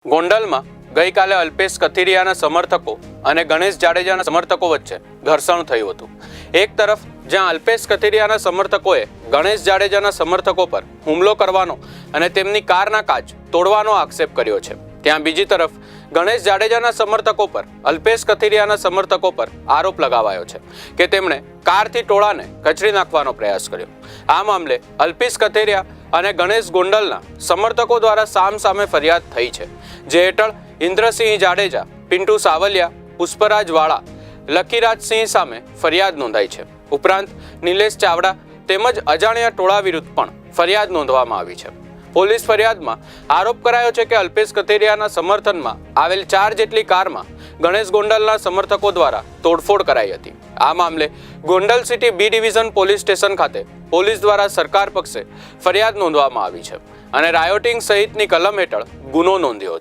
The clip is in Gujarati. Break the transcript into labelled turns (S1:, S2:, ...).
S1: ગોંડલમાં ગઈકાલે અલ્પેશ કથિરિયાના સમર્થકો અને ગણેશ જાડેજાના સમર્થકો વચ્ચે ઘર્ષણ થયું હતું। એક તરફ જ્યાં અલ્પેશ કથિરિયાના સમર્થકોએ ગણેશ જાડેજાના સમર્થકો પર હુમલો કરવાનો અને તેમની કારના કાચ તોડવાનો આક્ષેપ કર્યો છે, ત્યાં બીજી તરફ ગણેશ જાડેજાના સમર્થકો પર અલ્પેશ કથિરિયાના સમર્થકો પર આરોપ લગાવાયો છે કે તેમણે કારથી ટોળાને કચડી નાખવાનો પ્રયાસ કર્યો। આ મામલે અલ્પેશ કથિરિયા અને ગણેશ ગોંડલના સમર્થકો દ્વારા સામસામે ફરિયાદ થઈ છે, જે હેઠળ ઇન્દ્રસિંહ જાડેજા, પિન્ટુ સાવલિયા, પુષ્પરાજ વાળા, લકીરાજસિંહ સામે ફરિયાદ નોંધાઈ છે। ઉપરાંત નિલેશ ચાવડા તેમજ અજાણ્યા ટોળા વિરુદ્ધ પણ ફરિયાદ નોંધવામાં આવી છે। પોલીસ ફરિયાદમાં આરોપ કરાયો છે કે અલ્પેશ કથિરિયાના સમર્થનમાં આવેલ 4 જેટલી કારમાં ગણેશ ગોંડલના સમર્થકો દ્વારા તોડફોડ કરાઈ હતી। આ મામલે Gondal city B division police station ખાતે પોલીસ દ્વારા સરકાર પક્ષે ફરિયાદ નોંધવામાં આવી છે અને રાયોટિંગ સહિતની કલમ હેઠળ ગુનો નોંધ્યો છે।